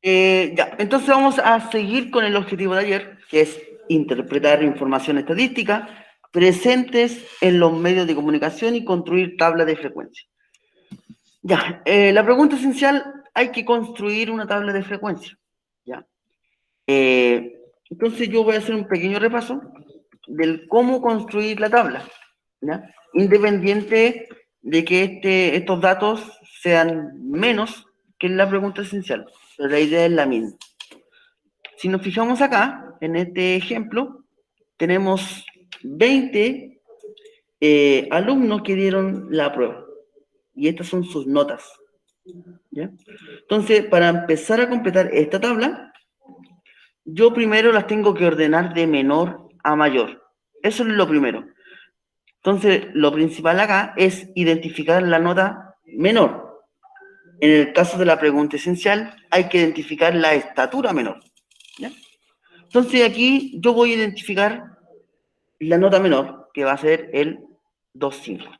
Ya, entonces vamos a seguir con el objetivo de ayer, que es interpretar información estadística presentes en los medios de comunicación y construir tablas de frecuencia. Ya, la pregunta esencial, hay que construir una tabla de frecuencia. Ya. Entonces yo voy a hacer un pequeño repaso del cómo construir la tabla, ¿ya? Independiente de que estos datos sean menos que la pregunta esencial, pero la idea es la misma. Si nos fijamos acá, en este ejemplo, tenemos 20 alumnos que dieron la prueba, y estas son sus notas, ¿ya? Entonces, para empezar a completar esta tabla, yo primero las tengo que ordenar de menor a mayor. Eso es lo primero. Entonces, lo principal acá es identificar la nota menor. En el caso de la pregunta esencial, hay que identificar la estatura menor, ¿ya? Entonces, aquí yo voy a identificar la nota menor, que va a ser el 2,5.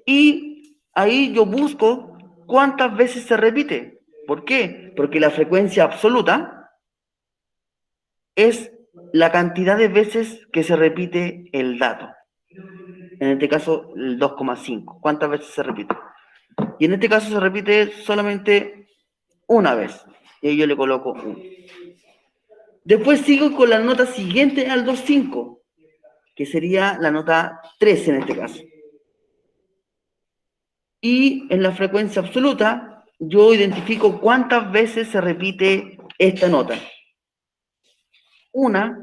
Y ahí yo busco cuántas veces se repite. ¿Por qué? Porque la frecuencia absoluta es la cantidad de veces que se repite el dato. En este caso, el 2,5. ¿Cuántas veces se repite? Y en este caso se repite solamente una vez. Y yo le coloco 1. Después sigo con la nota siguiente al 2,5, que sería la nota 3 en este caso. Y en la frecuencia absoluta, yo identifico cuántas veces se repite esta nota. 1,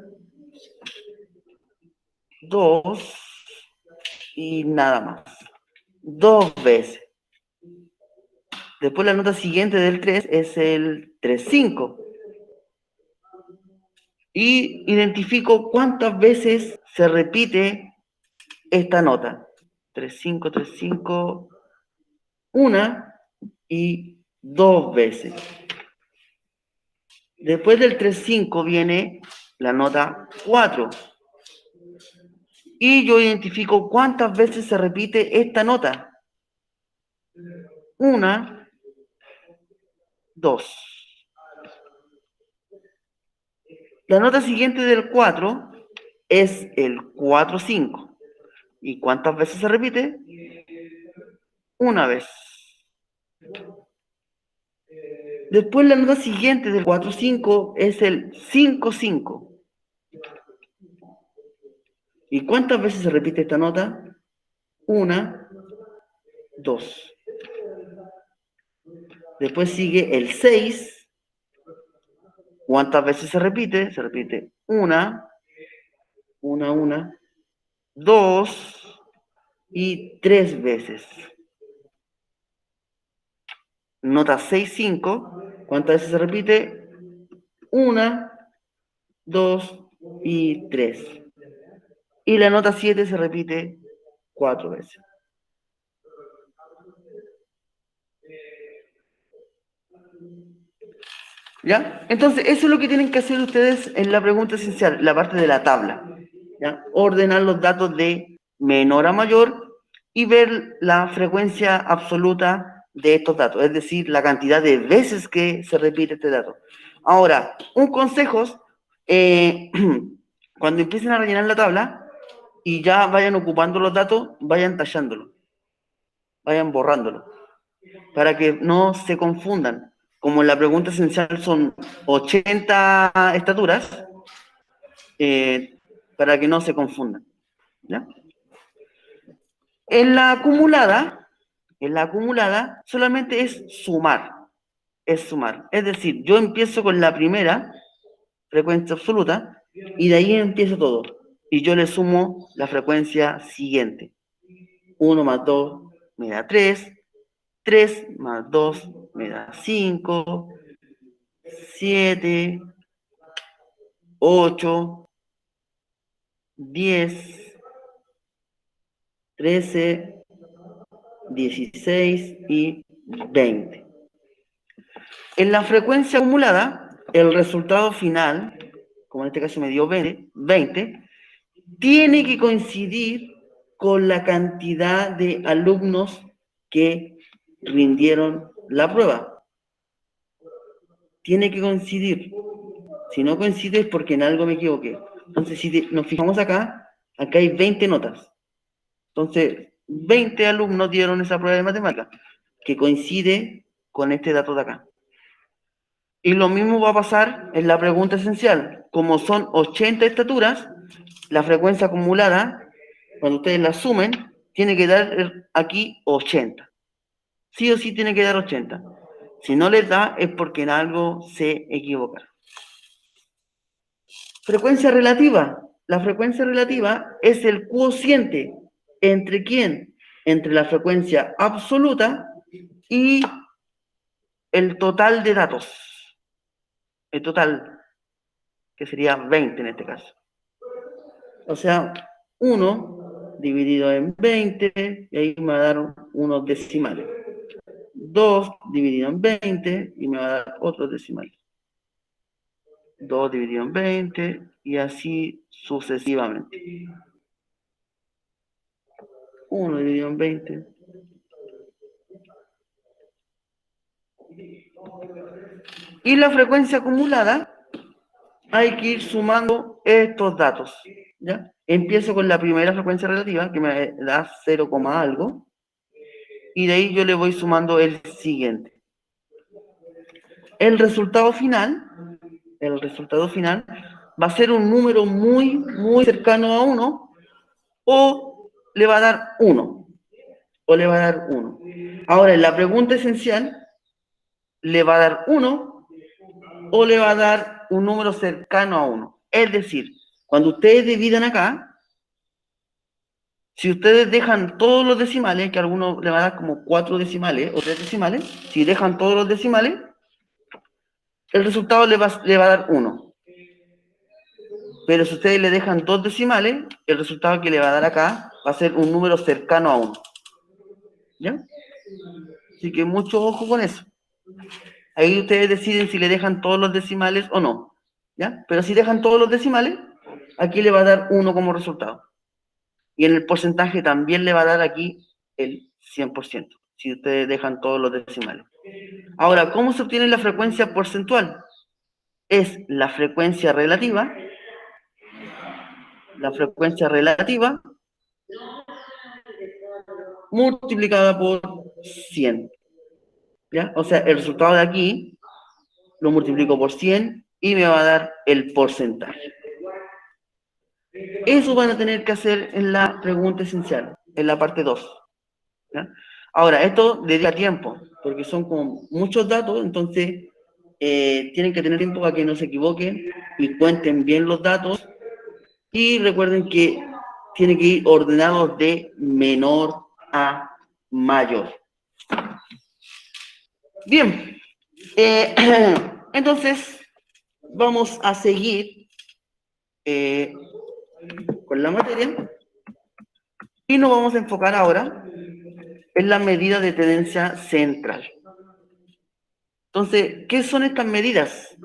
2 y nada más. 2 veces. Después la nota siguiente del 3 es el 3,5. Y identifico cuántas veces se repite esta nota. 3,5, 3,5, 1 y 2 veces. Después del 3,5 viene la nota 4. Y yo identifico cuántas veces se repite esta nota. 1, 2. La nota siguiente del 4 es el 4,5. ¿Y cuántas veces se repite? Una vez. Después la nota siguiente del 4,5 es el 5,5. ¿Y cuántas veces se repite esta nota? 1, 2. Después sigue el 6. ¿Cuántas veces se repite? Se repite 1, 2 y 3 veces. Nota 6,5. ¿Cuántas veces se repite? 1, 2 y 3. Y la nota 7 se repite 4 veces. ¿Ya? Entonces, eso es lo que tienen que hacer ustedes en la pregunta esencial, la parte de la tabla. ¿Ya? Ordenar los datos de menor a mayor y ver la frecuencia absoluta de estos datos, es decir, la cantidad de veces que se repite este dato. Ahora, un consejo, cuando empiecen a rellenar la tabla y ya vayan ocupando los datos, vayan tallándolo, vayan borrándolo, para que no se confundan. Como en la pregunta esencial son 80 estaturas, para que no se confundan, ¿ya? En la acumulada solamente es sumar. Es decir, yo empiezo con la primera frecuencia absoluta y de ahí empiezo todo. Y yo le sumo la frecuencia siguiente. 1 más 2 me da 3. 3 más 2 me da 5. 7, 8, 10, 13, 16 y 20. En la frecuencia acumulada, el resultado final, como en este caso me dio 20, tiene que coincidir con la cantidad de alumnos que rindieron la prueba tiene que coincidir. Si no coincide es porque en algo me equivoqué. Entonces, si nos fijamos acá hay 20 notas. Entonces, 20 alumnos dieron esa prueba de matemática, que coincide con este dato de acá. Y lo mismo va a pasar en la pregunta esencial. Como son 80 estaturas, la frecuencia acumulada, cuando ustedes la sumen, tiene que dar aquí 80. Sí o sí tiene que dar 80. Si no les da, es porque en algo se equivocaron. Frecuencia relativa. La frecuencia relativa es el cociente entre quién, entre la frecuencia absoluta y el total de datos. El total, que sería 20 en este caso. O sea, 1 dividido en 20, y ahí me va a dar unos decimales. 2 dividido en 20, y me va a dar otros decimales. 2 dividido en 20, y así sucesivamente. 1 dividido en 20. Y la frecuencia acumulada, hay que ir sumando estos datos. ¿Ya? Empiezo con la primera frecuencia relativa, que me da 0, algo, y de ahí yo le voy sumando el siguiente. El resultado final va a ser un número muy, muy cercano a 1, o le va a dar 1, o le va a dar 1. Ahora, en la pregunta esencial, le va a dar 1, o le va a dar un número cercano a 1. Es decir, cuando ustedes dividan acá, si ustedes dejan todos los decimales, que a algunos le va a dar como 4 decimales o 3 decimales, si dejan todos los decimales, el resultado le va a dar 1. Pero si ustedes le dejan 2 decimales, el resultado que le va a dar acá va a ser un número cercano a 1. ¿Ya? Así que mucho ojo con eso. Ahí ustedes deciden si le dejan todos los decimales o no. ¿Ya? Pero si dejan todos los decimales, aquí le va a dar 1 como resultado. Y en el porcentaje también le va a dar aquí el 100%, si ustedes dejan todos los decimales. Ahora, ¿cómo se obtiene la frecuencia porcentual? Es la frecuencia relativa multiplicada por 100. ¿Ya? O sea, el resultado de aquí lo multiplico por 100 y me va a dar el porcentaje. Eso van a tener que hacer en la pregunta esencial, en la parte 2. ¿Ya? Ahora, esto dedica tiempo, porque son como muchos datos, entonces tienen que tener tiempo para que no se equivoquen y cuenten bien los datos. Y recuerden que tienen que ir ordenados de menor a mayor. Bien, entonces vamos a seguir con la materia y nos vamos a enfocar ahora en la medida de tendencia central. Entonces, ¿qué son estas medidas?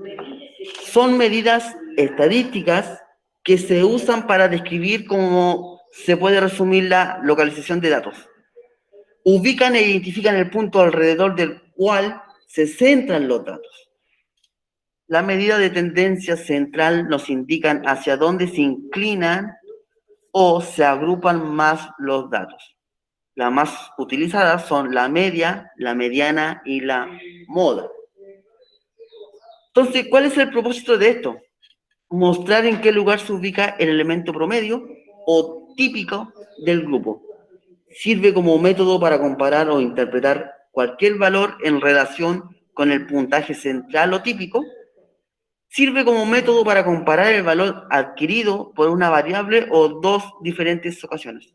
Son medidas estadísticas que se usan para describir cómo se puede resumir la localización de datos. Ubican e identifican el punto alrededor del cual se centran los datos. La medida de tendencia central nos indican hacia dónde se inclinan o se agrupan más los datos. Las más utilizadas son la media, la mediana y la moda. Entonces, ¿cuál es el propósito de esto? Mostrar en qué lugar se ubica el elemento promedio o típico del grupo. Sirve como método para comparar o interpretar cualquier valor en relación con el puntaje central o típico. Sirve como método para comparar el valor adquirido por una variable o dos diferentes ocasiones.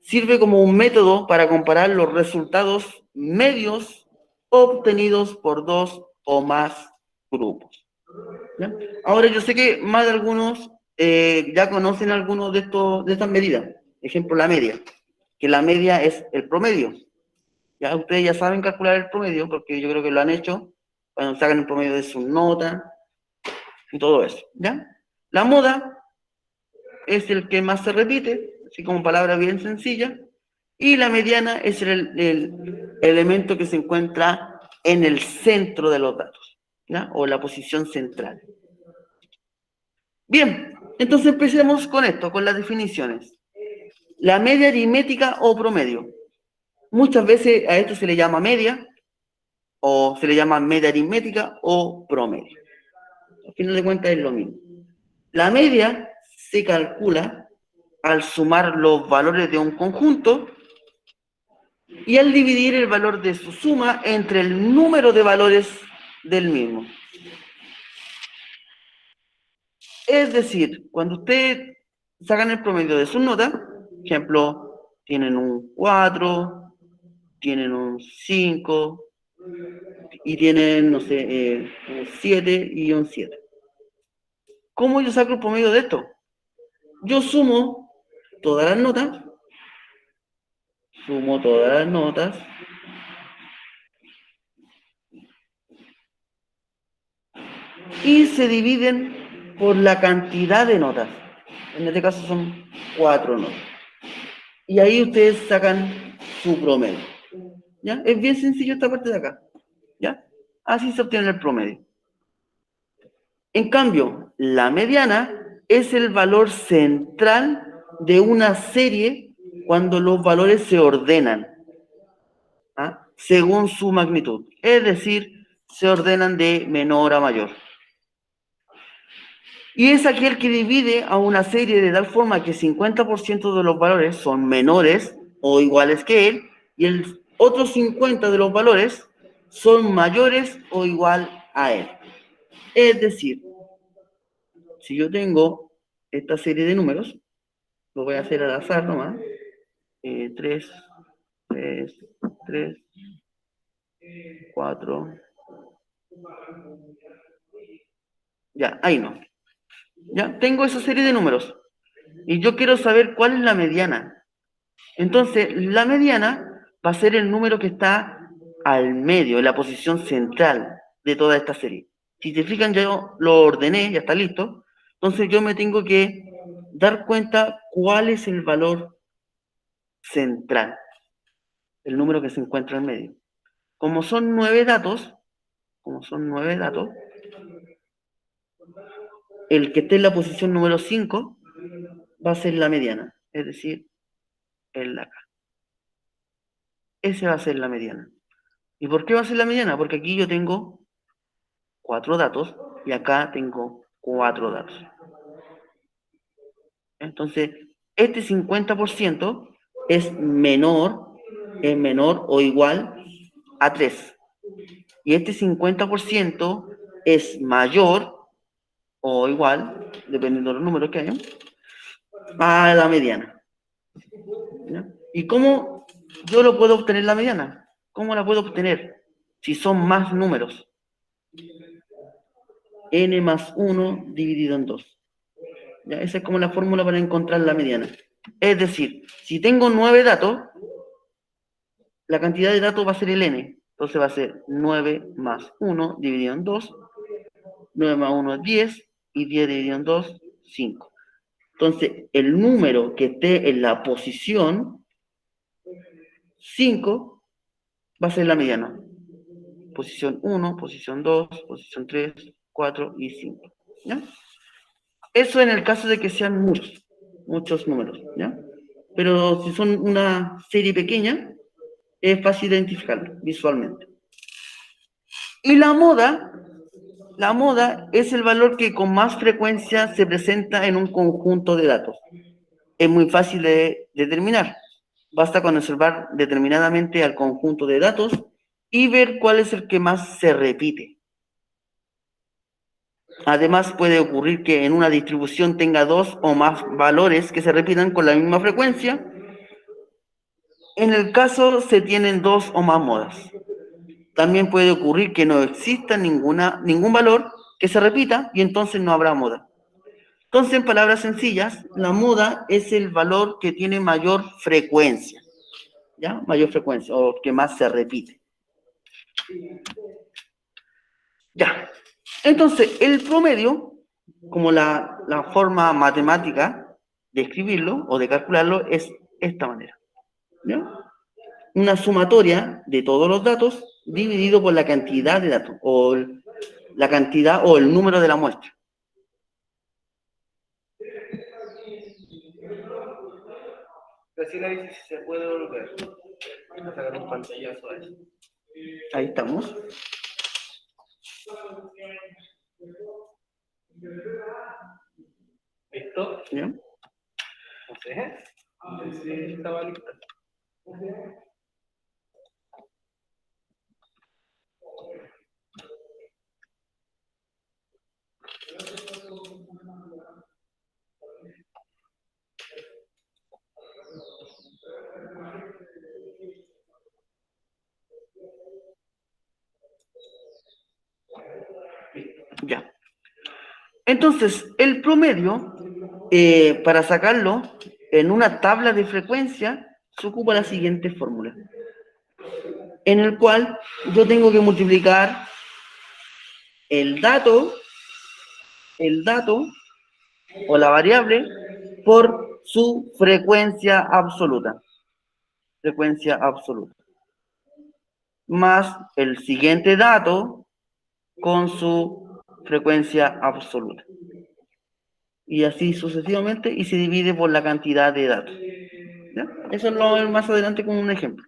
Sirve como un método para comparar los resultados medios obtenidos por dos o más grupos. ¿Ya? Ahora, yo sé que más de algunos ya conocen algunos de estas medidas. Ejemplo, la media, que la media es el promedio. Ya ustedes ya saben calcular el promedio, porque yo creo que lo han hecho cuando sacan el promedio de sus notas y todo eso. ¿Ya? La moda es el que más se repite, así como palabra bien sencilla, y la mediana es el elemento que se encuentra en el centro de los datos, ¿ya? O la posición central. Bien, entonces empecemos con esto, con las definiciones. La media aritmética o promedio. Muchas veces a esto se le llama media, o se le llama media aritmética o promedio. Al final de cuentas es lo mismo. La media se calcula al sumar los valores de un conjunto y al dividir el valor de su suma entre el número de valores del mismo. Es decir, cuando ustedes sacan el promedio de sus notas, ejemplo, tienen un 4, tienen un 5 y tienen, no sé, un 7 y un 7. ¿Cómo yo saco el promedio de esto? Yo sumo todas las notas, y se dividen por la cantidad de notas. En este caso son 4 notas. Y ahí ustedes sacan su promedio. ¿Ya? Es bien sencillo esta parte de acá. ¿Ya? Así se obtiene el promedio. En cambio, la mediana es el valor central de una serie cuando los valores se ordenan, ¿ah? Según su magnitud. Es decir, se ordenan de menor a mayor. Y es aquel que divide a una serie de tal forma que 50% de los valores son menores o iguales que él, y el otro 50% de los valores son mayores o igual a él. Es decir, si yo tengo esta serie de números, lo voy a hacer al azar nomás, 3, 3, 3, 4, ya, ahí no. Ya, tengo esa serie de números y yo quiero saber cuál es la mediana. Entonces, la mediana va a ser el número que está al medio, en la posición central de toda esta serie. Si te fijan, yo lo ordené, ya está listo. Entonces, yo me tengo que dar cuenta cuál es el valor central, el número que se encuentra al medio. Como son 9 datos, el que esté en la posición número 5 va a ser la mediana, es decir, el de acá. Ese va a ser la mediana. ¿Y por qué va a ser la mediana? Porque aquí yo tengo 4 datos y acá tengo 4 datos. Entonces, este 50% es menor o igual a 3. Y este 50% es mayor o igual, dependiendo de los números que hayan, a la mediana. ¿Ya? ¿Y cómo yo lo puedo obtener la mediana? ¿Cómo la puedo obtener? Si son más números. N más 1 dividido en 2. ¿Ya? Esa es como la fórmula para encontrar la mediana. Es decir, si tengo 9 datos, la cantidad de datos va a ser el n. Entonces va a ser 9 más 1 dividido en 2. 9 más 1 es 10. Y 10 dividido en 2, 5. Entonces, el número que esté en la posición 5 va a ser la mediana. Posición 1, posición 2, posición 3, 4 y 5. ¿Ya? Eso en el caso de que sean muchos números. ¿Ya? Pero si son una serie pequeña, es fácil identificarlo visualmente. Y la moda es el valor que con más frecuencia se presenta en un conjunto de datos. Es muy fácil de determinar. Basta con observar determinadamente al conjunto de datos y ver cuál es el que más se repite. Además, puede ocurrir que en una distribución tenga 2 o más valores que se repitan con la misma frecuencia. En el caso se tienen 2 o más modas. También puede ocurrir que no exista ningún valor que se repita y entonces no habrá moda. Entonces, en palabras sencillas, la moda es el valor que tiene mayor frecuencia, ¿ya? Mayor frecuencia, o que más se repite. Ya. Entonces, el promedio, como la forma matemática de escribirlo o de calcularlo, es esta manera. ¿Ya? una sumatoria de todos los datos dividido por la cantidad de datos, o la cantidad o el número de la muestra. Recién ahí si se puede volver. Voy a sacar un pantallazo a eso. Ahí estamos. ¿Listo? ¿Ya? No sé. No sé si estaba listo. Ya. Entonces, el promedio, para sacarlo en una tabla de frecuencia, se ocupa la siguiente fórmula, en el cual yo tengo que multiplicar el dato o la variable por su frecuencia absoluta, más el siguiente dato con su frecuencia absoluta. Y así sucesivamente, y se divide por la cantidad de datos. ¿Ya? Eso lo vamos a ver más adelante con un ejemplo.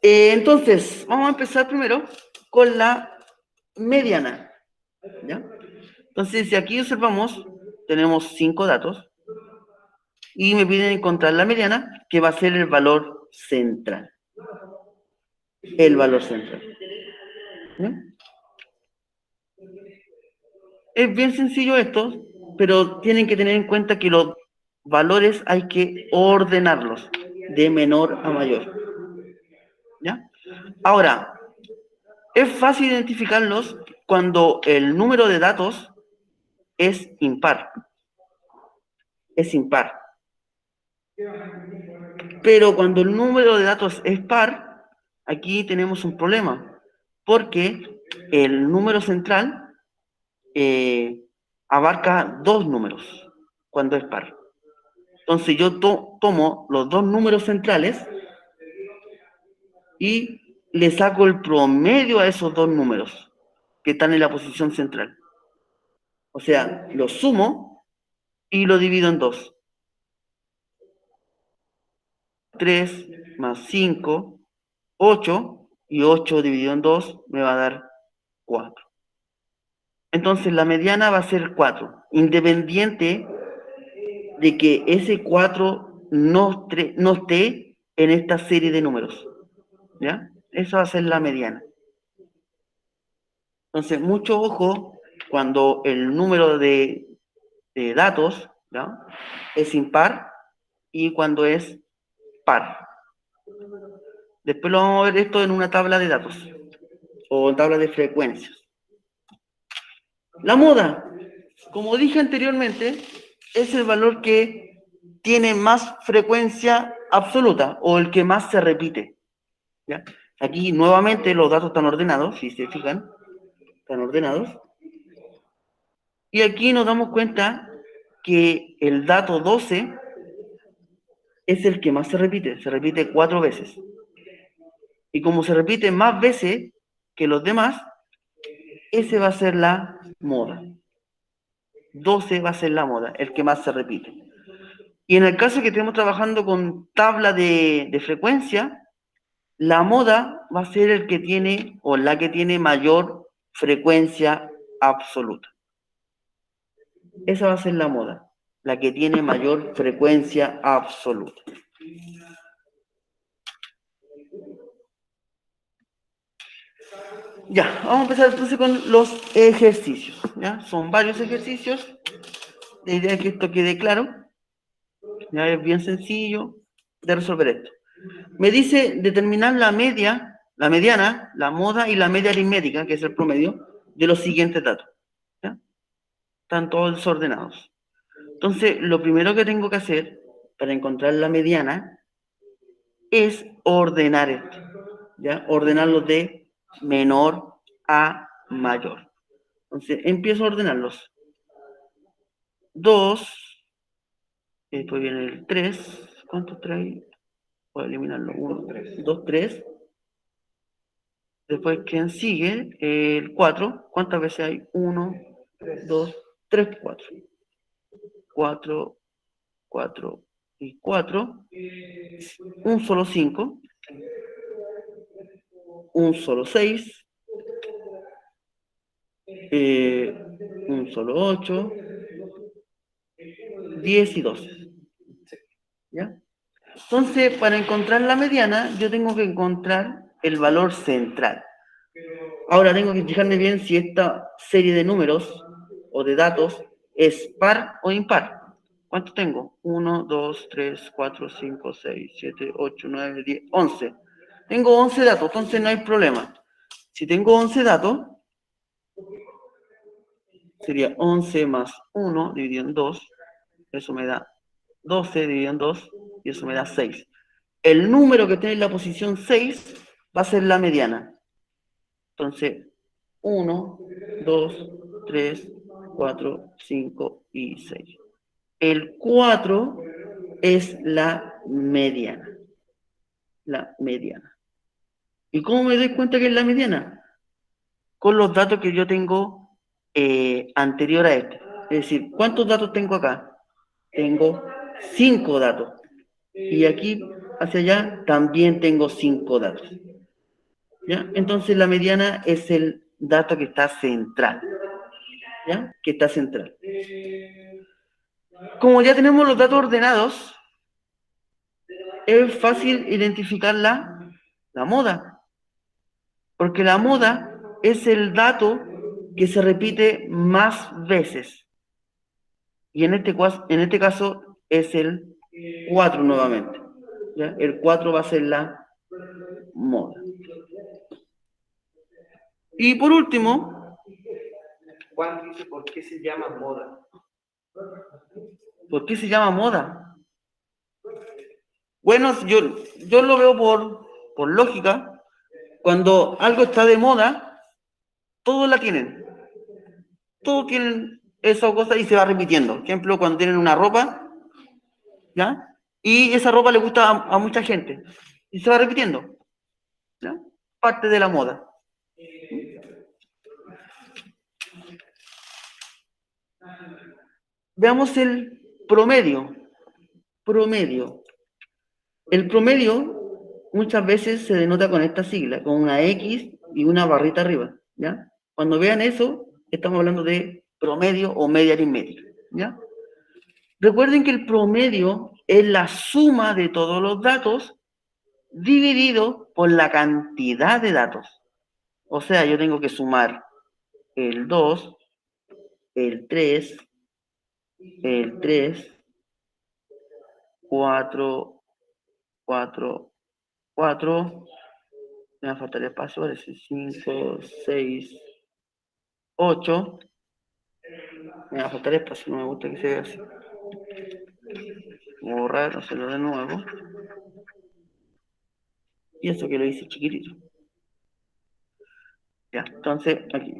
Entonces, vamos a empezar primero con la mediana. ¿Ya? Entonces, si aquí observamos, tenemos 5 datos y me piden encontrar la mediana, que va a ser el valor central. El valor central. ¿Ya? Es bien sencillo esto, pero tienen que tener en cuenta que los valores hay que ordenarlos de menor a mayor. ¿Ya? Ahora, es fácil identificarlos cuando el número de datos es impar. Es impar. Pero cuando el número de datos es par, aquí tenemos un problema, porque el número central abarca 2 números cuando es par. Entonces yo tomo los 2 números centrales y le saco el promedio a esos 2 números que están en la posición central. O sea, lo sumo y lo divido en 2. 3 más 5, 8, y 8 dividido en 2 me va a dar 4. Entonces la mediana va a ser 4, independiente de que ese 4 no esté en esta serie de números. ¿Ya? Esa va a ser la mediana. Entonces, mucho ojo cuando el número de datos, ¿ya?, es impar y cuando es par. Después lo vamos a ver esto en una tabla de datos o tabla de frecuencias. La moda, como dije anteriormente, es el valor que tiene más frecuencia absoluta o el que más se repite. ¿Ya? Aquí nuevamente los datos están ordenados, si se fijan, están ordenados. Y aquí nos damos cuenta que el dato 12 es el que más se repite 4 veces. Y como se repite más veces que los demás, ese va a ser la moda. 12 va a ser la moda, el que más se repite. Y en el caso que estemos trabajando con tabla de frecuencia, la moda va a ser el que tiene o la que tiene mayor frecuencia absoluta. Esa va a ser la moda, la que tiene mayor frecuencia absoluta. Ya, vamos a empezar entonces con los ejercicios. ¿Ya? Son varios ejercicios. La idea es que esto quede claro. Ya es bien sencillo de resolver esto. Me dice determinar la media, la mediana, la moda y la media aritmética, que es el promedio, de los siguientes datos. ¿Ya? Están todos desordenados. Entonces, lo primero que tengo que hacer para encontrar la mediana es ordenar esto. ¿Ya? Ordenarlos de menor a mayor. Entonces, empiezo a ordenarlos. 2, después viene el 3, ¿Cuántos trae? Voy a eliminarlo. 1, 2, 3. Después, ¿quién sigue? El 4. ¿Cuántas veces hay? 1, 2, 3, 4. 4, 4 y 4. Un solo 5. Un solo 6. Un solo 8. 10 y 12. ¿Ya? Entonces, para encontrar la mediana, yo tengo que encontrar el valor central. Ahora tengo que fijarme bien si esta serie de números o de datos es par o impar. ¿Cuánto tengo? 1, 2, 3, 4, 5, 6, 7, 8, 9, 10, 11. Tengo 11 datos, entonces no hay problema. Si tengo 11 datos, sería 11 más 1 dividido en 2. Eso me da 12 dividido en 2 y eso me da 6. El número que tiene en la posición 6 va a ser la mediana. Entonces, 1, 2, 3, 4, 5 y 6. El 4 es la mediana. La mediana. ¿Y cómo me doy cuenta que es la mediana? Con los datos que yo tengo anterior a este. Es decir, ¿cuántos datos tengo acá? Tengo 5 datos. Y aquí, hacia allá, también tengo 5 datos. ¿Ya? Entonces la mediana es el dato que está central. ¿Ya? Que está central. Como ya tenemos los datos ordenados, es fácil identificar la moda. Porque la moda es el dato que se repite más veces. Y en este caso es el 4 nuevamente. ¿Ya? El 4 va a ser la moda. Y por último, Juan dice por qué se llama moda. ¿por qué se llama moda? Bueno, yo lo veo por lógica. Cuando algo está de moda, todos la tienen. Todos tienen esa cosa y se va repitiendo. Por ejemplo, cuando tienen una ropa, ¿ya? Y esa ropa le gusta a mucha gente. Y se va repitiendo. ¿Ya? Parte de la moda. Veamos el promedio. Promedio. El promedio muchas veces se denota con esta sigla, con una X y una barrita arriba, ¿ya? Cuando vean eso, estamos hablando de promedio o media aritmética, ¿ya? Recuerden que el promedio es la suma de todos los datos dividido por la cantidad de datos. O sea, yo tengo que sumar el 2, el 3, el 3, 4, 4, 4, me va a faltar espacio, parece 5, 6, 8, me va a faltar espacio, no me gusta que se vea así. Voy a borrar, hacerlo de nuevo. Y eso que lo hice chiquitito. Ya, entonces aquí.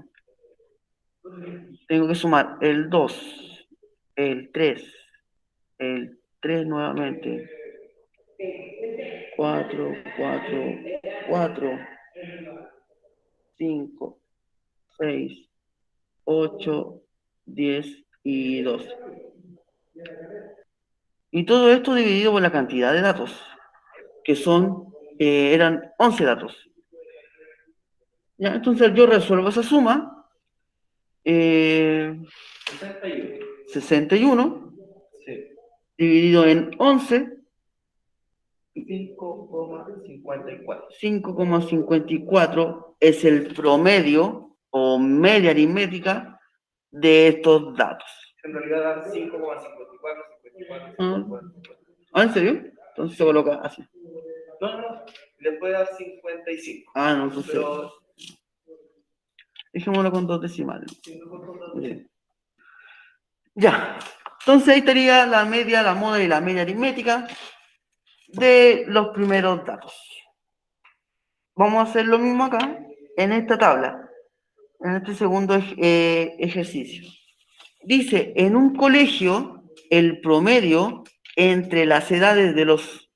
Tengo que sumar el 2, el 3 nuevamente, 4, 4, 4, 5, 6, 8, 10 y 12. Y todo esto dividido por la cantidad de datos, que eran 11 datos. ¿Ya? Entonces yo resuelvo esa suma, 61, Sí. dividido en 11, 5,54. 5,54 es el promedio o media aritmética de estos datos. En realidad dan 5,54, 54, 54. ¿En serio? Entonces se coloca así. No. Después da 55. No, entonces Pero dejémoslo con 2 decimales. Bien. Ya. Entonces ahí estaría la media, la moda y la media aritmética de los primeros datos. Vamos a hacer lo mismo acá en esta tabla, en este segundo ejercicio. Dice, en un colegio el promedio entre las edades de los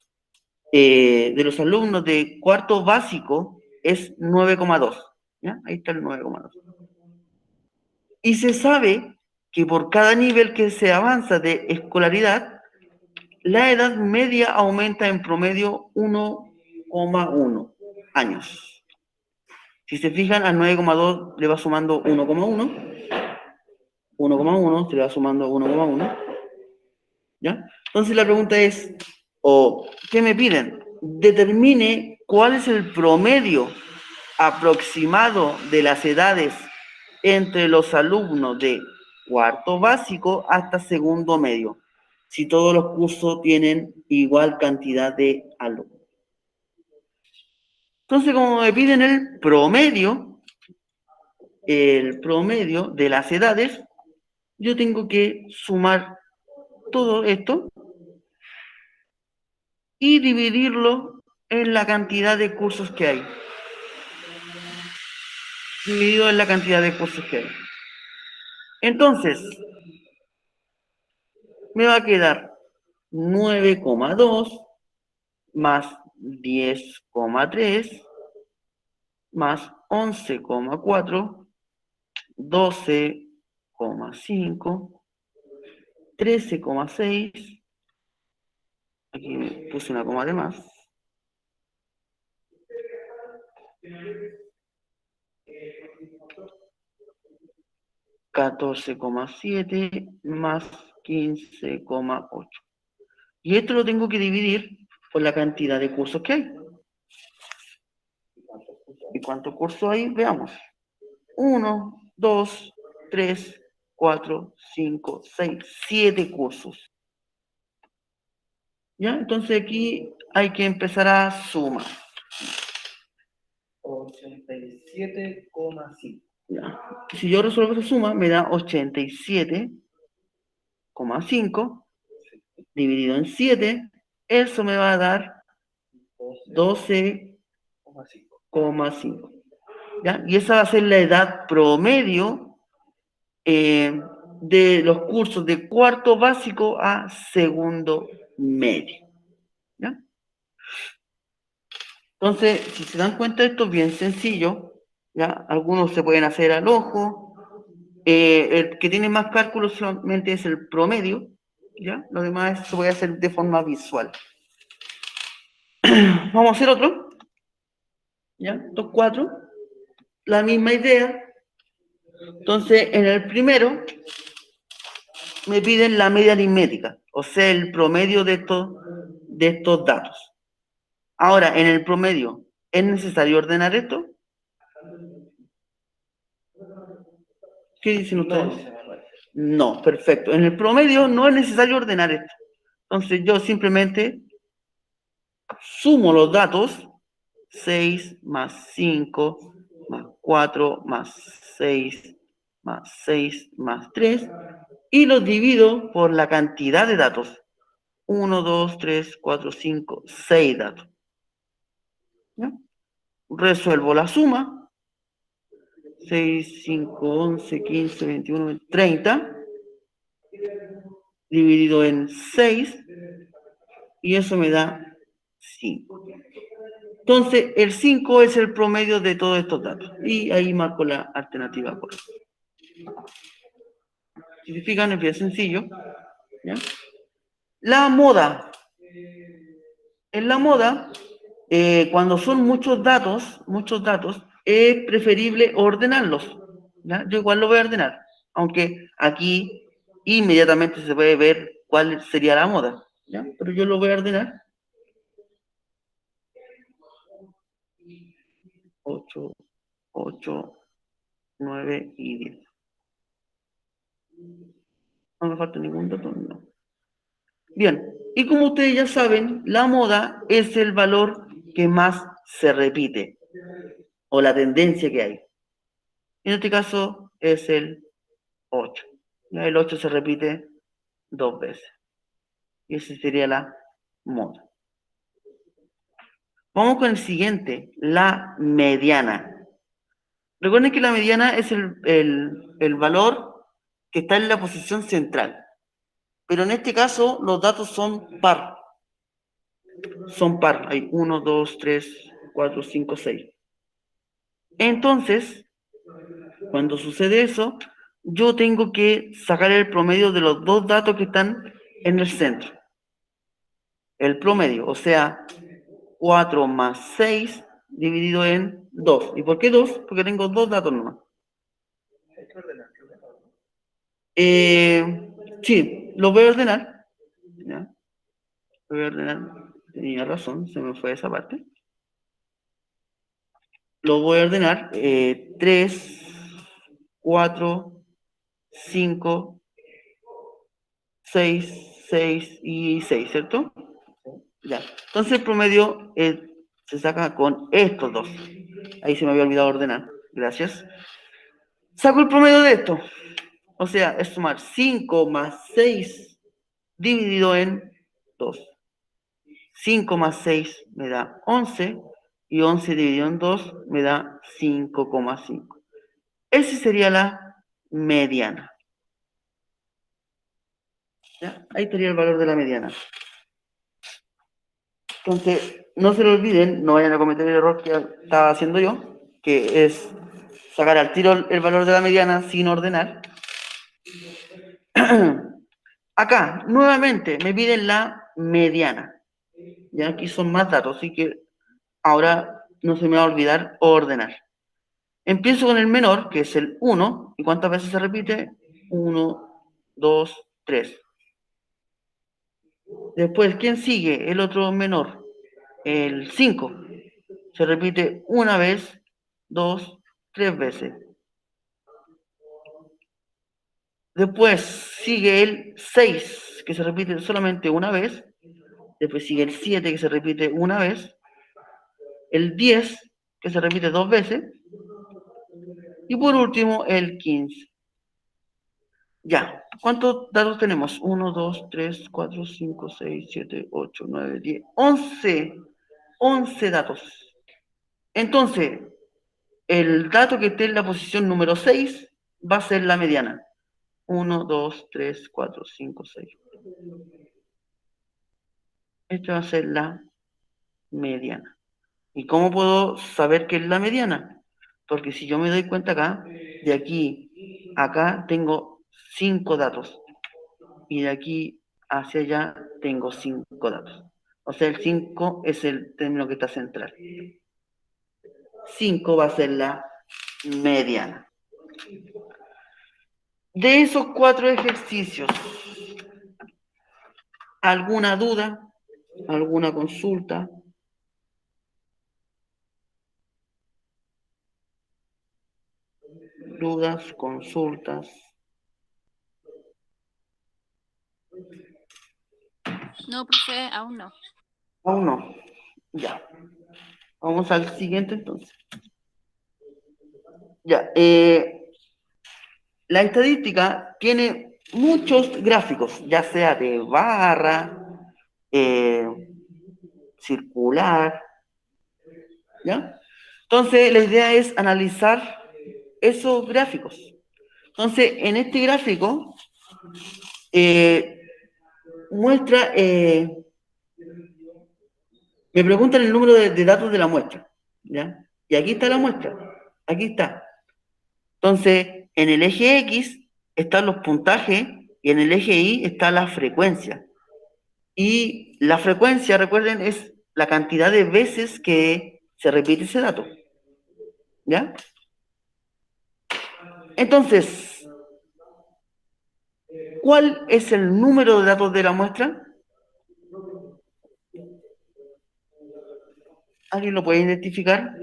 alumnos de cuarto básico es 9,2. ¿Ya? Ahí está el 9,2. Y se sabe que por cada nivel que se avanza de escolaridad, la edad media aumenta en promedio 1,1 años. Si se fijan, al 9,2 le va sumando 1,1, 1,1, se le va sumando 1,1, ¿ya? Entonces la pregunta es, ¿qué me piden? Determine cuál es el promedio aproximado de las edades entre los alumnos de cuarto básico hasta segundo medio, si todos los cursos tienen igual cantidad de alumnos. Entonces, como me piden el promedio de las edades, yo tengo que sumar todo esto y dividirlo en la cantidad de cursos que hay. Dividido en la cantidad de cursos que hay. Entonces, me va a quedar 9,2 más 10,3 más 11,4, 12,5, 13,6, aquí me puse una coma de más, 14,7 más 15,8. Y esto lo tengo que dividir por la cantidad de cursos que hay. ¿Y cuántos cursos hay? Veamos. 1, 2, 3, 4, 5, 6, 7 cursos. ¿Ya? Entonces aquí hay que empezar a sumar. 87,5. ¿Ya? Si yo resuelvo esa suma, me da 87,5 dividido en 7. Eso me va a dar 12,5. ¿Ya? Y esa va a ser la edad promedio de los cursos de cuarto básico a segundo medio. ¿Ya? Entonces, si se dan cuenta, esto es bien sencillo. ¿Ya? Algunos se pueden hacer al ojo. El que tiene más cálculos solamente es el promedio. ¿Ya? Lo demás se puede hacer de forma visual. Vamos a hacer otro. ¿Ya? Estos 4. La misma idea. Entonces, en el primero me piden la media aritmética, o sea, el promedio de estos datos. Ahora, en el promedio, ¿es necesario ordenar esto? ¿Qué dicen ustedes? No, perfecto. En el promedio no es necesario ordenar esto. Entonces, yo simplemente sumo los datos, 6 más 5 más 4 más 6 más 6 más 3, y los divido por la cantidad de datos. 1, 2, 3, 4, 5, 6 datos. ¿Ya? Resuelvo la suma. 6, 5, 11, 15, 21, 20, 30. Dividido en 6. Y eso me da 5. Entonces, el 5 es el promedio de todos estos datos. Y ahí marco la alternativa correcta. Si se fijan, es bien sencillo. ¿Ya? La moda. En la moda, cuando son muchos datos, es preferible ordenarlos. ¿Ya? Yo igual lo voy a ordenar, aunque aquí inmediatamente se puede ver cuál sería la moda. ¿Ya? Pero yo lo voy a ordenar. 8, 8, 9 y 10. No me falta ningún dato, no. Bien, y como ustedes ya saben, la moda es el valor que más se repite, o la tendencia que hay. En este caso es el 8. Ya el 8 se repite 2 veces. Y esa sería la moda. Vamos con el siguiente, la mediana. Recuerden que la mediana es el valor que está en la posición central. pero en este caso los datos son par. Son par. Hay 1, 2, 3, 4, 5, 6. Entonces, cuando sucede eso, yo tengo que sacar el promedio de los dos datos que están en el centro. El promedio, o sea, 4 más 6 dividido en 2. ¿Y por qué 2? Porque tengo dos datos nomás. Hay que ordenar, creo que no. Sí, lo voy a ordenar. ¿Ya? Lo voy a ordenar. Tenía razón, se me fue esa parte. Lo voy a ordenar 3, 4, 5, 6, 6 y 6, ¿cierto? Ya. Entonces el promedio se saca con estos dos. Ahí se me había olvidado ordenar. Gracias. Saco el promedio de esto. O sea, es sumar 5 más 6 dividido en 2. 5 más 6 me da 11 y 11 dividido en 2 me da 5,5. Esa sería la mediana. ¿Ya? Ahí estaría el valor de la mediana. Entonces, no se lo olviden, no vayan a cometer el error que estaba haciendo yo, que es sacar al tiro el valor de la mediana sin ordenar. Acá, nuevamente, me piden la mediana. Ya aquí son más datos, así que ahora no se me va a olvidar ordenar. Empiezo con el menor, que es el 1. ¿Y cuántas veces se repite? 1, 2, 3. Después, ¿quién sigue? El otro menor, el 5. Se repite una vez, 2, 3 veces. Después sigue el 6, que se repite solamente una vez. Después sigue el 7, que se repite una vez. El 10, que se repite dos veces. Y por último, el 15. Ya, ¿cuántos datos tenemos? 1, 2, 3, 4, 5, 6, 7, 8, 9, 10, 11. 11 datos. Entonces, el dato que esté en la posición número 6 va a ser la mediana. 1, 2, 3, 4, 5, 6. Esta va a ser la mediana. ¿Y cómo puedo saber qué es la mediana? Porque si yo me doy cuenta acá, de aquí a acá tengo 5 datos. Y de aquí hacia allá tengo 5 datos. O sea, el 5 es el término que está central. 5 va a ser la mediana. De esos 4 ejercicios, ¿alguna duda? ¿Alguna consulta? ¿Dudas? ¿Consultas? No, profe, aún no. Aún no. Ya. Vamos al siguiente entonces. Ya. La estadística tiene muchos gráficos, ya sea de barra, eh, circular, ¿ya? Entonces, la idea es analizar esos gráficos. Entonces, en este gráfico muestra, me preguntan el número de datos de la muestra, ¿ya? Y aquí está la muestra, aquí está. Entonces, en el eje X están los puntajes y en el eje Y está la frecuencia. Y la frecuencia, recuerden, es la cantidad de veces que se repite ese dato. ¿Ya? Entonces, ¿cuál es el número de datos de la muestra? ¿Alguien lo puede identificar?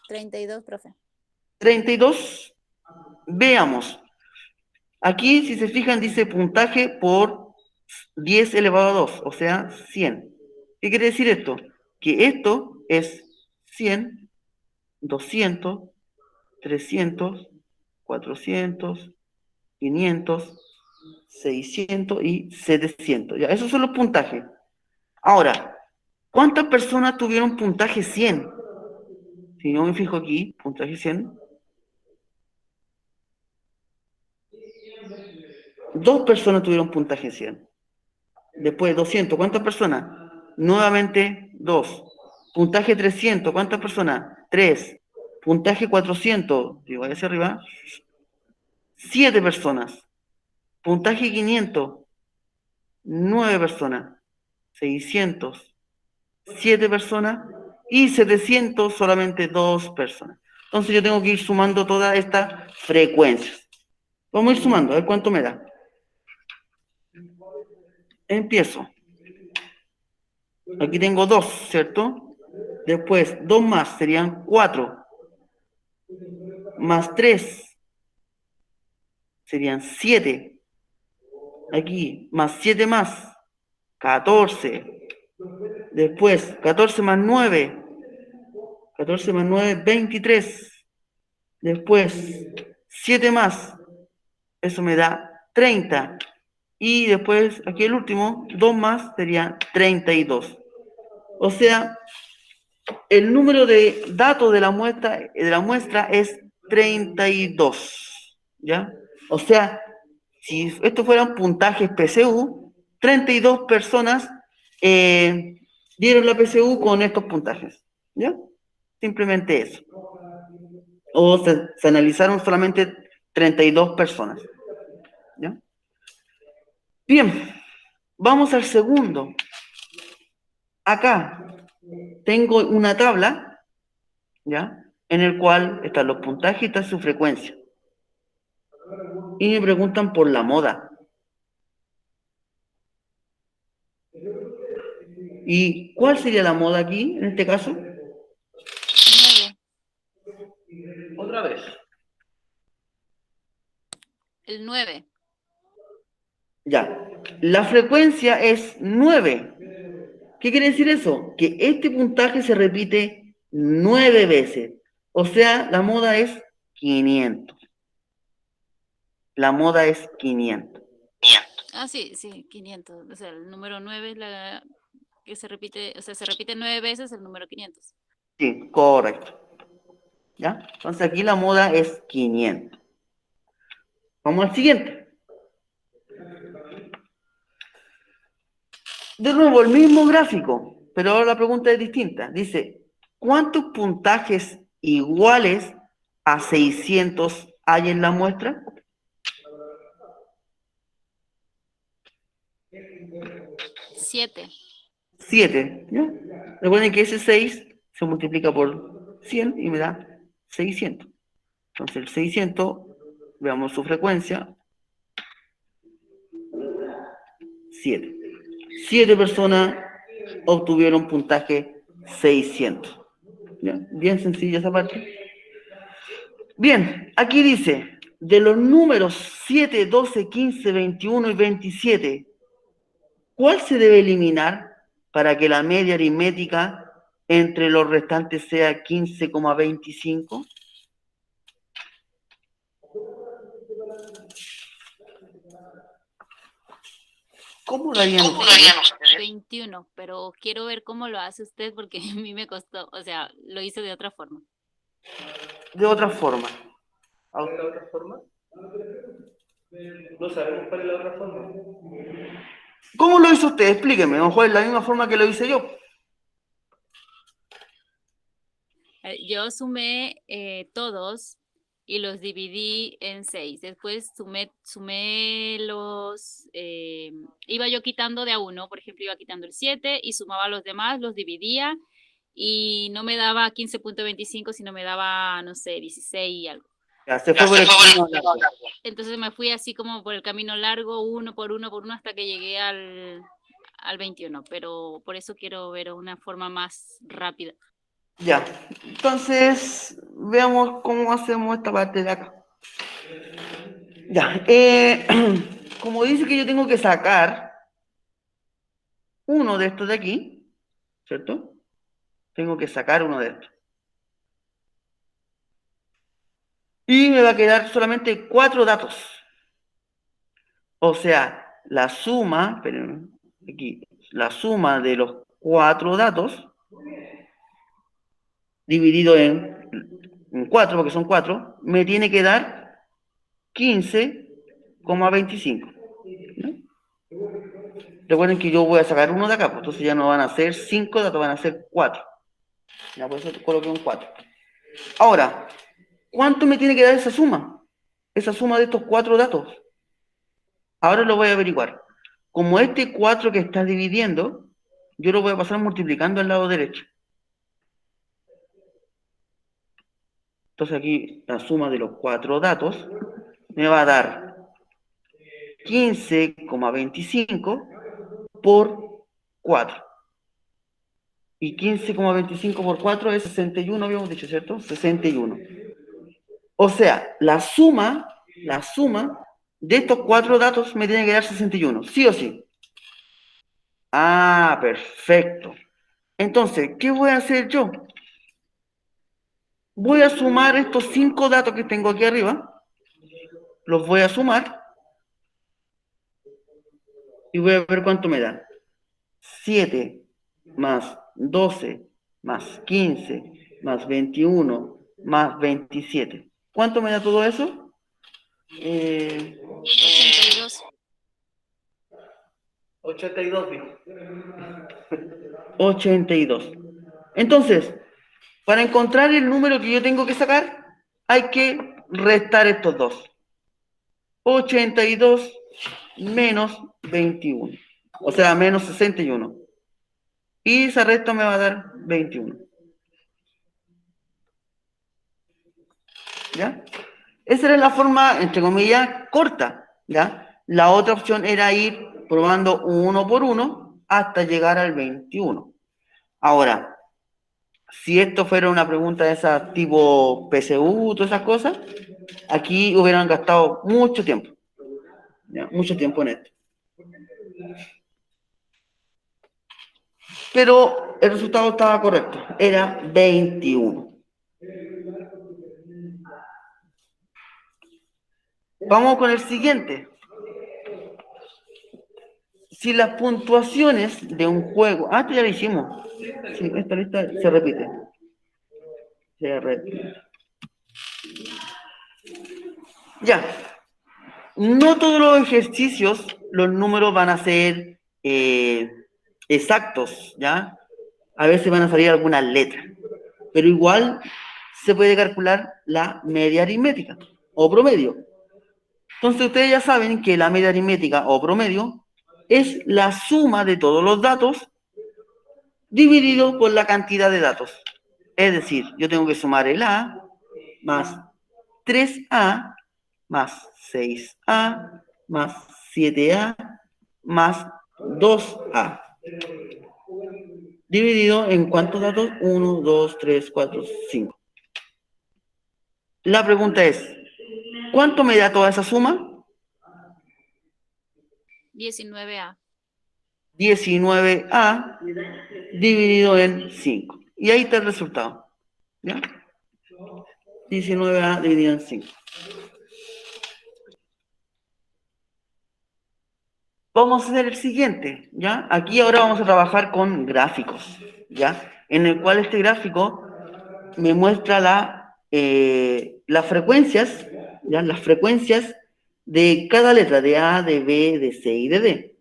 32, profe. 32. Veamos. Aquí, si se fijan, dice puntaje por 10 elevado a 2, o sea, 100. ¿Qué quiere decir esto? Que esto es 100, 200, 300, 400, 500, 600 y 700. ¿Ya? Esos son los puntajes. Ahora, ¿cuántas personas tuvieron puntaje 100? Si yo me fijo aquí, puntaje 100. 2 personas tuvieron puntaje 100. Después 200, ¿cuántas personas? Nuevamente 2. Puntaje 300, ¿cuántas personas? 3. Puntaje 400, digo, ahí hacia arriba, 7 personas. Puntaje 500, 9 personas. 600, 7 personas. Y 700, solamente 2 personas. Entonces yo tengo que ir sumando todas estas frecuencias. Vamos a ir sumando, a ver cuánto me da. Empiezo. Aquí tengo 2, ¿cierto? Después, 2 más serían 4. Más 3 serían 7. Aquí, más 7 más, 14. Después, 14 más 9. 14 más 9, 23. Después, 7 más. Eso me da 30. Y después, aquí el último, 2 más sería 32. O sea, el número de datos de la muestra es 32. ¿Ya? O sea, si esto fueran puntajes PSU, 32 personas dieron la PSU con estos puntajes. ¿Ya? Simplemente eso. O se analizaron solamente 32 personas. ¿Ya? Bien, vamos al segundo. Acá tengo una tabla, ¿ya? En el cual están los puntajes y está su frecuencia. Y me preguntan por la moda. ¿Y cuál sería la moda aquí, en este caso? 9. Otra vez. El 9. Ya. La frecuencia es 9. ¿Qué quiere decir eso? Que este puntaje se repite 9 veces. O sea, la moda es 500. La moda es 500. Ah, sí, sí, 500. O sea, el número 9 es la que se repite, o sea, se repite 9 veces el número 500. Sí, correcto. ¿Ya? Entonces aquí la moda es 500. Vamos al siguiente. De nuevo, el mismo gráfico, pero ahora la pregunta es distinta. Dice, ¿cuántos puntajes iguales a 600 hay en la muestra? 7. 7. ¿Ya? Recuerden que ese 6 se multiplica por 100 y me da 600. Entonces el 600, veamos su frecuencia, 7. 7 personas obtuvieron puntaje 600. ¿Ya? Bien sencilla esa parte. Bien, aquí dice, de los números 7, 12, 15, 21 y 27, ¿cuál se debe eliminar para que la media aritmética entre los restantes sea 15,25? ¿Cómo lo harían ustedes? 21, pero quiero ver cómo lo hace usted porque a mí me costó, o sea, lo hice de otra forma. De otra forma. ¿Cuál es la otra forma? No sabemos cuál es la otra forma. ¿Cómo lo hizo usted? Explíqueme. A lo mejor es la misma forma que lo hice yo. Yo sumé todos y los dividí en 6. Después sumé los, iba yo quitando de a uno, por ejemplo, iba quitando el 7 y sumaba a los demás, los dividía y no me daba 15,25, sino me daba, no sé, 16 y algo. Ya, se fue por el camino largo. Entonces me fui así como por el camino largo, uno por uno, hasta que llegué al 21, pero por eso quiero ver una forma más rápida. Ya, entonces veamos cómo hacemos esta parte de acá. Ya, como dice que yo tengo que sacar uno de estos de aquí, ¿cierto? Tengo que sacar uno de estos. Y me va a quedar solamente 4 datos. O sea, la suma, esperen, aquí, la suma de los 4 datos dividido en 4, porque son 4, me tiene que dar 15,25. Recuerden que yo voy a sacar uno de acá, pues entonces ya no van a ser 5 datos, van a ser 4. Ya por eso coloqué un 4. Ahora, ¿cuánto me tiene que dar esa suma? Esa suma de estos 4 datos. Ahora lo voy a averiguar. Como este 4 que está dividiendo, yo lo voy a pasar multiplicando al lado derecho. Entonces aquí la suma de los 4 datos me va a dar 15,25 por 4. Y 15,25 por 4 es 61, habíamos dicho, ¿cierto? 61. O sea, la suma de estos 4 datos me tiene que dar 61, sí o sí. Ah, perfecto. Entonces, ¿qué voy a hacer yo? Voy a sumar estos 5 datos que tengo aquí arriba, los voy a sumar y voy a ver cuánto me da. 7 más 12 más 15 más 21 más 27. ¿Cuánto me da todo eso? 82. 82, dijo. 82. Entonces, para encontrar el número que yo tengo que sacar, hay que restar estos dos. 82 menos 21. O sea, menos 61. Y ese resto me va a dar 21. ¿Ya? Esa era la forma, entre comillas, corta. ¿Ya? La otra opción era ir probando uno por uno hasta llegar al 21. Ahora, si esto fuera una pregunta de esas tipo PSU, todas esas cosas, aquí hubieran gastado mucho tiempo. ¿Ya? Mucho tiempo en esto. Pero el resultado estaba correcto. Era 21. Vamos con el siguiente. Si las puntuaciones de un juego... Ah, esto ya lo hicimos. Sí, esta lista se repite. Se repite. Ya. No todos los ejercicios, los números van a ser exactos, ¿ya? A veces van a salir algunas letras. Pero igual se puede calcular la media aritmética o promedio. Entonces ustedes ya saben que la media aritmética o promedio es la suma de todos los datos dividido por la cantidad de datos. Es decir, yo tengo que sumar el A más 3A más 6A más 7A más 2A. Dividido en ¿cuántos datos? 1, 2, 3, 4, 5. La pregunta es, ¿cuánto me da toda esa suma? 19A. 19A dividido en 5. Y ahí está el resultado. ¿Ya? 19A dividido en 5. Vamos a hacer el siguiente, ¿ya? Aquí ahora vamos a trabajar con gráficos, ¿ya? En el cual este gráfico me muestra las frecuencias, ¿ya? Las frecuencias de cada letra, de A, de B, de C y de D.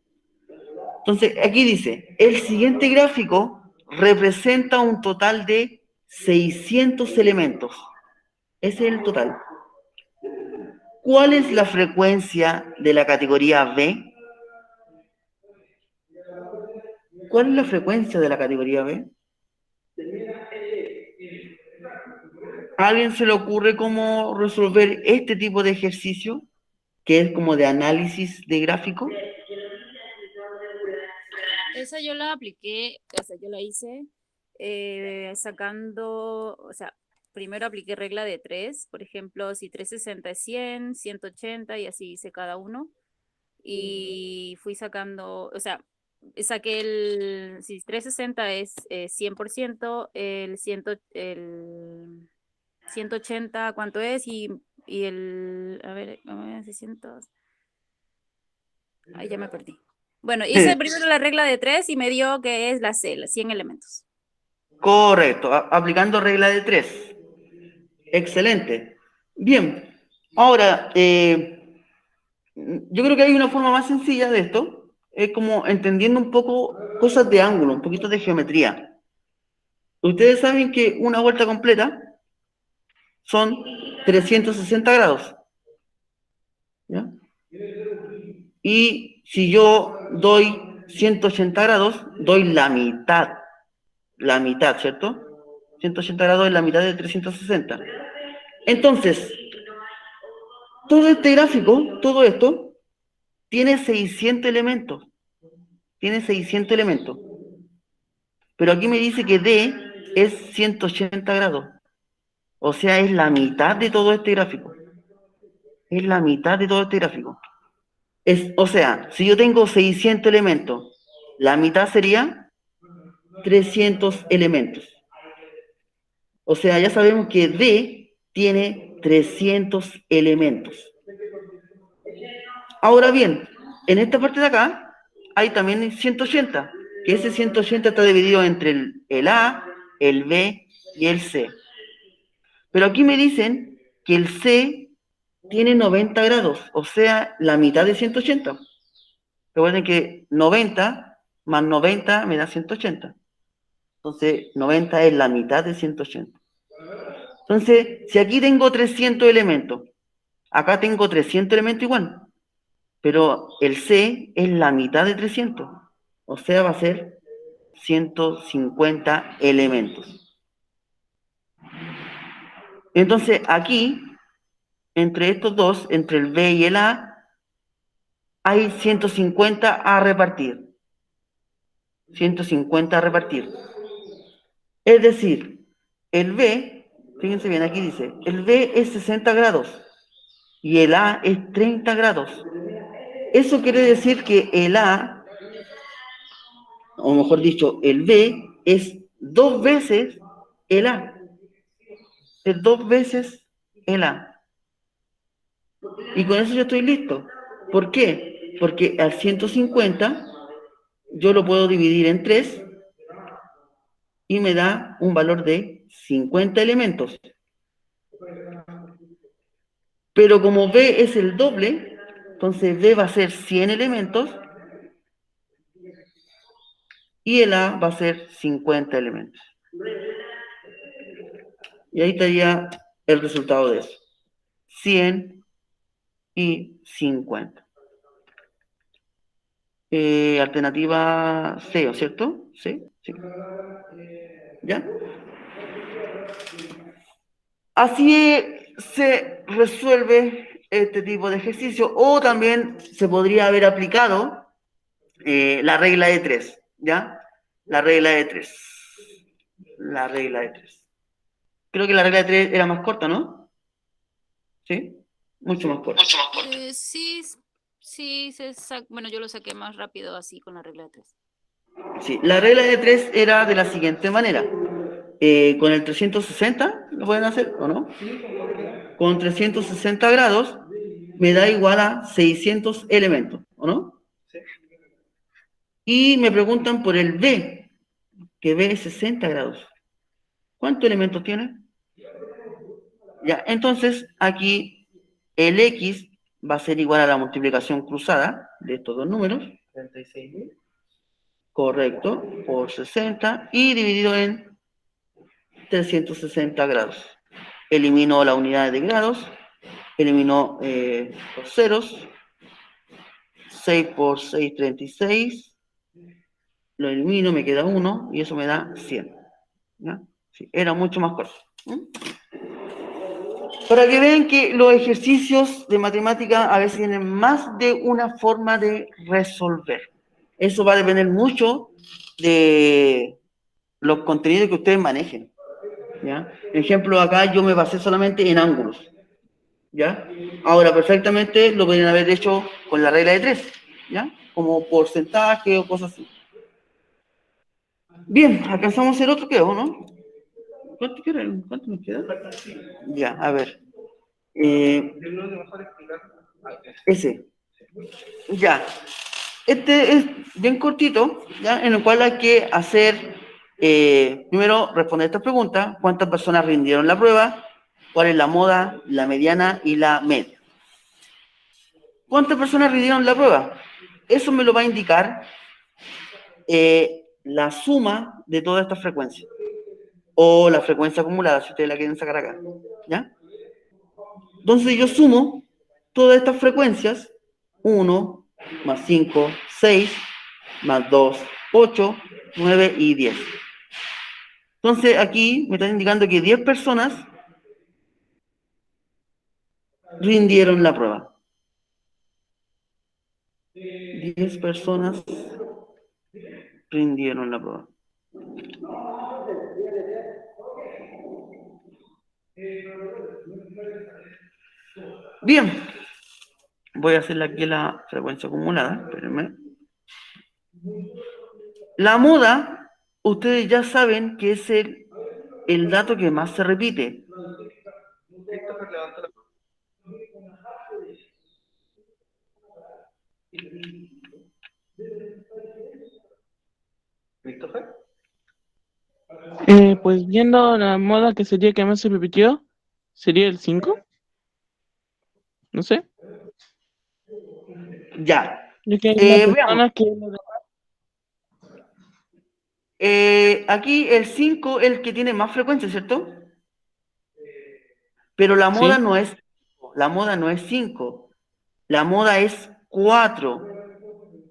Entonces, aquí dice, el siguiente gráfico representa un total de 600 elementos. Ese es el total. ¿Cuál es la frecuencia de la categoría B? ¿Cuál es la frecuencia de la categoría B? ¿A alguien se le ocurre cómo resolver este tipo de ejercicio, que es como de análisis de gráfico? Esa yo la apliqué, yo la hice sacando, o sea, primero apliqué regla de 3, por ejemplo, si 360 es 100, 180 y así hice cada uno. Y fui sacando, o sea, saqué si 360 es 100%, el 180, ¿cuánto es? Y a ver, 600. Ay, ya me perdí. Bueno, hice primero la regla de 3 y me dio que es la C, los 100 elementos. Correcto, aplicando regla de 3. Excelente. Bien, ahora, yo creo que hay una forma más sencilla de esto. es como entendiendo un poco cosas de ángulo, un poquito de geometría. Ustedes saben que una vuelta completa son 360 grados, ¿ya? Y si yo doy 180 grados, doy la mitad, ¿cierto? 180 grados es la mitad de 360. Entonces, todo este gráfico, todo esto, tiene 600 elementos. Tiene 600 elementos. Pero aquí me dice que D es 180 grados. O sea, es la mitad de todo este gráfico. Es la mitad de todo este gráfico. O sea, si yo tengo 600 elementos, la mitad sería 300 elementos. O sea, ya sabemos que D tiene 300 elementos. Ahora bien, en esta parte de acá hay también 180, que ese 180 está dividido entre el A, el B y el C. Pero aquí me dicen que el C tiene 90 grados, o sea, la mitad de 180. Recuerden que 90 más 90 me da 180. Entonces, 90 es la mitad de 180. Entonces, si aquí tengo 300 elementos, acá tengo 300 elementos igual, pero el C es la mitad de 300, o sea, va a ser 150 elementos. Entonces, aquí, entre estos dos, entre el B y el A, hay 150 a repartir. 150 a repartir. Es decir, el B, fíjense bien, aquí dice, el B es 60 grados y el A es 30 grados. Eso quiere decir que el A, o mejor dicho, el B es 2 veces el A. Es 2 veces el A. Y con eso yo estoy listo. ¿Por qué? Porque al 150 yo lo puedo dividir en 3 y me da un valor de 50 elementos. Pero como B es el doble, entonces B va a ser 100 elementos y el A va a ser 50 elementos. Y ahí estaría el resultado de eso. 100 y 50. Alternativa C, ¿cierto? Sí, sí. ¿Ya? Así se resuelve este tipo de ejercicio, o también se podría haber aplicado la regla de 3, ¿ya? La regla de 3. La regla de 3. Creo que la regla de 3 era más corta, ¿no? ¿Sí? Mucho más corta. Sí, bueno, yo lo saqué más rápido así con la regla de 3. Sí, la regla de 3 era de la siguiente manera. Con el 360, ¿lo pueden hacer o no? Con 360 grados me da igual a 600 elementos, ¿o no? Sí. Y me preguntan por el B, que B es 60 grados. ¿Cuántos elementos tiene? Ya, entonces aquí el X va a ser igual a la multiplicación cruzada de estos dos números. 36.000. Correcto, por 60 y dividido en 360 grados. Elimino la unidad de grados, elimino los ceros. 6 por 6, 36. Lo elimino, me queda 1 y eso me da 100. ¿Ya? Sí, era mucho más corto. Para que vean que los ejercicios de matemática a veces tienen más de una forma de resolver. Eso va a depender mucho de los contenidos que ustedes manejen. ¿Ya? Ejemplo, acá yo me basé solamente en ángulos. ¿Ya? Ahora, perfectamente lo podrían haber hecho con la regla de 3, ¿ya? Como porcentaje o cosas así. Bien, alcanzamos el otro, creo, ¿no? ¿Cuánto nos queda? Ya, a ver. Yo creo que mejor explicar. Ese. Ya. Este es bien cortito, ¿ya? En el cual hay que hacer, primero, responder estas preguntas. ¿Cuántas personas rindieron la prueba? ¿Cuál es la moda, la mediana y la media? ¿Cuántas personas rindieron la prueba? eso me lo va a indicar la suma de todas estas frecuencias, o la frecuencia acumulada, si ustedes la quieren sacar acá, ¿ya? Entonces yo sumo todas estas frecuencias, 1 más 5, 6, más 2, 8, 9 y 10. Entonces aquí me están indicando que 10 personas rindieron la prueba. 10 personas rindieron la prueba. Bien, voy a hacerle aquí la frecuencia acumulada, espérenme. La moda, ustedes ya saben que es el dato que más se repite. Christopher, levanta la mano. Christopher. Pues viendo la moda que sería que más se repitió, sería el 5. No sé. Ya. Yo que hay más Veamos. personas que... Aquí el 5 es el que tiene más frecuencia, ¿cierto? Pero la moda Sí. no es 5, la moda no es 5, la moda es 4.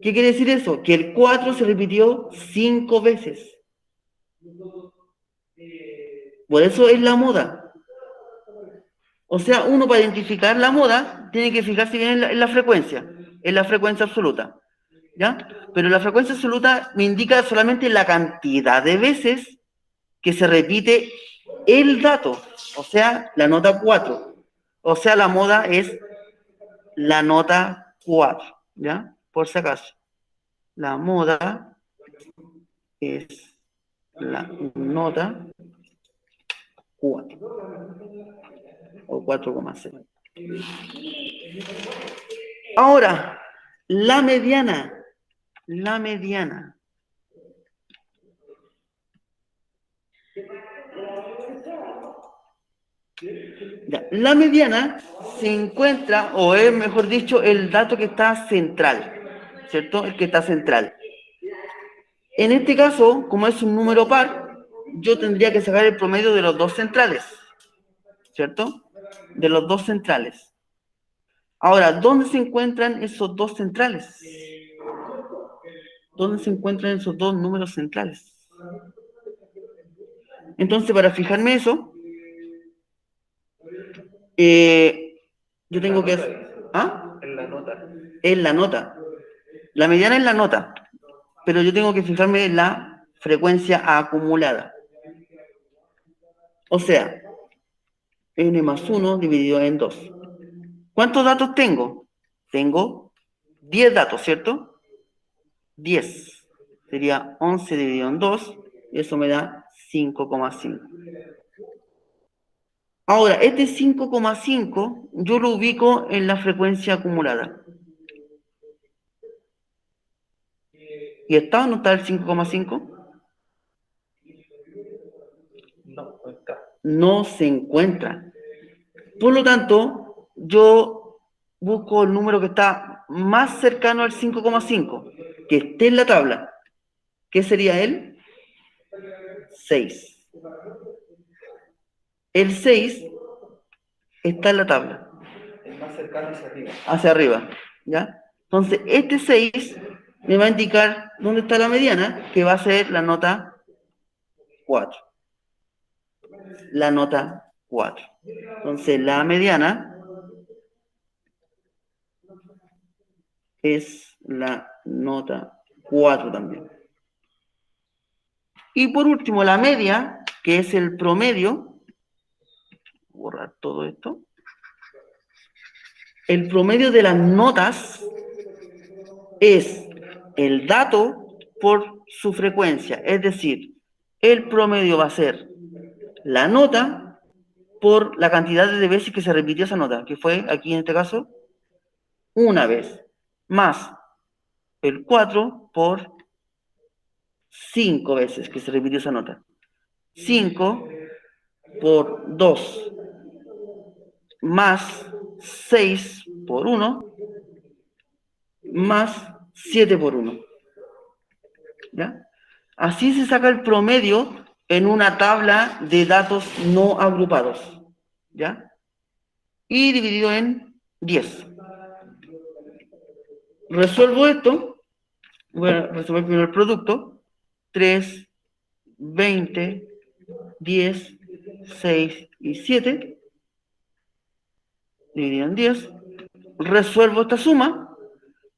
¿Qué quiere decir eso? Que el 4 se repitió 5 veces. Por eso es la moda. O sea, uno para identificar la moda tiene que fijarse bien en la frecuencia absoluta, ¿ya? Pero la frecuencia absoluta me indica solamente la cantidad de veces que se repite el dato, o sea, la nota 4. O sea, la moda es la nota 4, ¿ya? Por si acaso. La moda es la nota 4 o 4,6. Ahora, la mediana. La mediana. Ya, la mediana se encuentra, o es mejor dicho, el dato que está central, ¿cierto? El que está central. En este caso, como es un número par, yo tendría que sacar el promedio de los dos centrales, ¿cierto? De los dos centrales. Ahora, ¿dónde se encuentran esos dos centrales? ¿Dónde se encuentran esos dos números centrales? Entonces, para fijarme eso, yo tengo que hacer... ¿Ah? En la nota. En la nota. La mediana es la nota, pero yo tengo que fijarme en la frecuencia acumulada. O sea, n más 1 dividido en 2. ¿Cuántos datos tengo? Tengo 10 datos, ¿cierto? 10. Sería 11 dividido en 2, y eso me da 5,5. Ahora, este 5,5 yo lo ubico en la frecuencia acumulada. ¿Y está o no está el 5,5? No, no está. No se encuentra. Por lo tanto, yo busco el número que está más cercano al 5,5, que esté en la tabla. ¿Qué sería él? 6. El 6 está en la tabla. El más cercano hacia arriba. Hacia arriba, ¿ya? Entonces, este 6 me va a indicar dónde está la mediana, que va a ser la nota 4. La nota 4. Entonces, la mediana es la nota 4 también. Y por último, la media, que es el promedio. Borrar todo esto. El promedio de las notas es el dato por su frecuencia. Es decir, el promedio va a ser la nota por la cantidad de veces que se repitió esa nota, que fue aquí en este caso una vez, más el 4 por 5 veces que se repitió esa nota. 5 por 2 más 6 por 1 más 7 por 1. ¿Ya? Así se saca el promedio en una tabla de datos no agrupados. ¿Ya? Y dividido en 10. Resuelvo esto. Voy a resolver primero el producto. 3, 20, 10, 6 y 7. Dividido en 10. Resuelvo esta suma.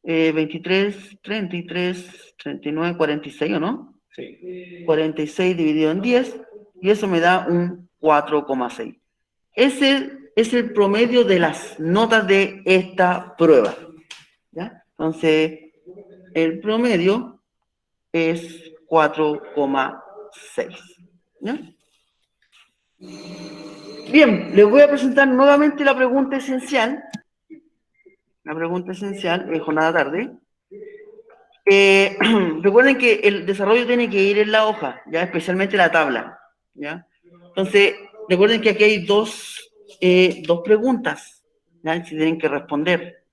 23, 33, 39, 46, ¿o no? Sí. 46 dividido en 10, y eso me da un 4,6. Ese es el promedio de las notas de esta prueba. ¿Ya? Entonces, el promedio es 4,6. ¿Ya? Bien, les voy a presentar nuevamente la pregunta esencial. La pregunta esencial en jornada tarde. Recuerden que el desarrollo tiene que ir en la hoja, ¿ya? Especialmente la tabla, ¿ya? Entonces, recuerden que aquí hay dos preguntas, ¿ya? Si tienen que responder.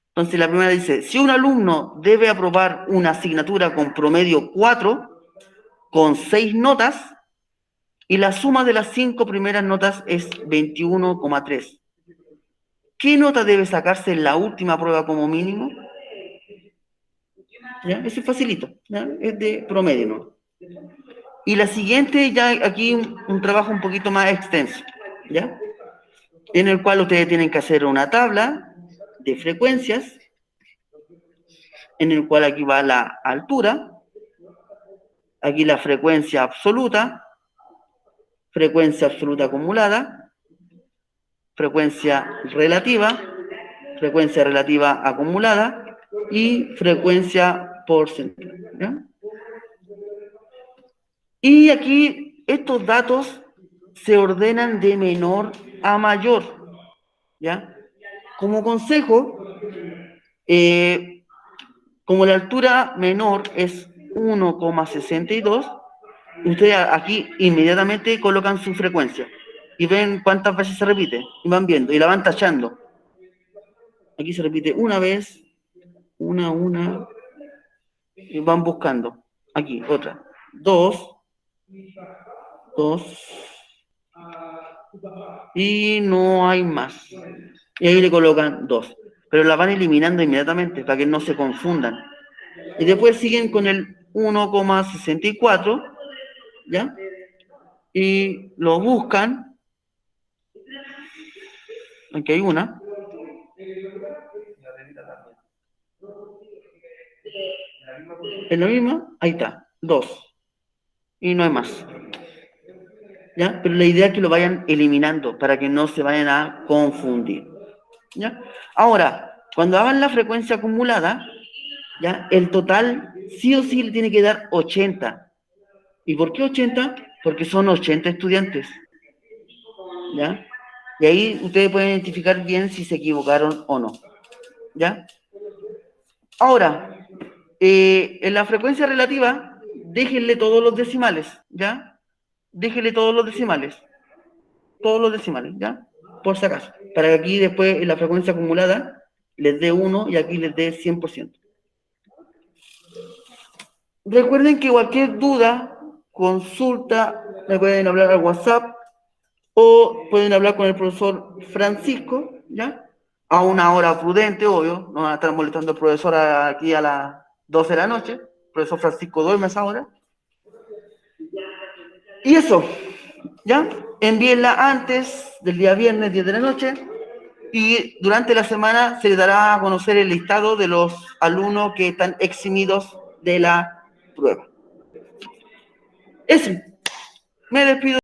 Entonces, la primera dice, si un alumno debe aprobar una asignatura con promedio 4, con 6 notas, y la suma de las 5 primeras notas es 21,3, ¿qué nota debe sacarse en la última prueba como mínimo? ¿Ya? Eso es facilito, ¿ya? Es de promedio, ¿no? Y la siguiente, ya aquí un trabajo un poquito más extenso, ¿ya? En el cual ustedes tienen que hacer una tabla de frecuencias, en el cual aquí va la altura, aquí la frecuencia absoluta acumulada, frecuencia relativa acumulada y frecuencia porcentual, ¿ya? Y aquí estos datos se ordenan de menor a mayor, ¿ya? Como consejo, como la altura menor es 1,62, ustedes aquí inmediatamente colocan su frecuencia y ven cuántas veces se repite, y van viendo, y la van tachando. Aquí se repite una vez, una, y van buscando. Aquí, otra. 2, y no hay más. Y ahí le colocan 2. Pero la van eliminando inmediatamente para que no se confundan. Y después siguen con el 1,64, ¿ya? Y lo buscan. Aquí hay una. ¿Es la misma? Ahí está, 2. Y no hay más. ¿Ya? Pero la idea es que lo vayan eliminando para que no se vayan a confundir. ¿Ya? Ahora, cuando hagan la frecuencia acumulada, ¿ya? El total sí o sí le tiene que dar 80. ¿Y por qué 80? Porque son 80 estudiantes. ¿Ya? Y ahí ustedes pueden identificar bien si se equivocaron o no. ¿Ya? Ahora, en la frecuencia relativa, déjenle todos los decimales, ¿ya? Déjenle todos los decimales, ¿ya? Por si acaso, para que aquí después en la frecuencia acumulada les dé 1 y aquí les dé 100%. Recuerden que cualquier duda, consulta, me pueden hablar al WhatsApp o pueden hablar con el profesor Francisco, ¿ya? A una hora prudente, obvio, no van a estar molestando al profesor aquí a las 12 de la noche. El profesor Francisco duerme a esa hora. Y eso, ¿ya? Envíenla antes del día viernes 10 de la noche y durante la semana se les dará a conocer el listado de los alumnos que están eximidos de la prueba. Eso, me despido.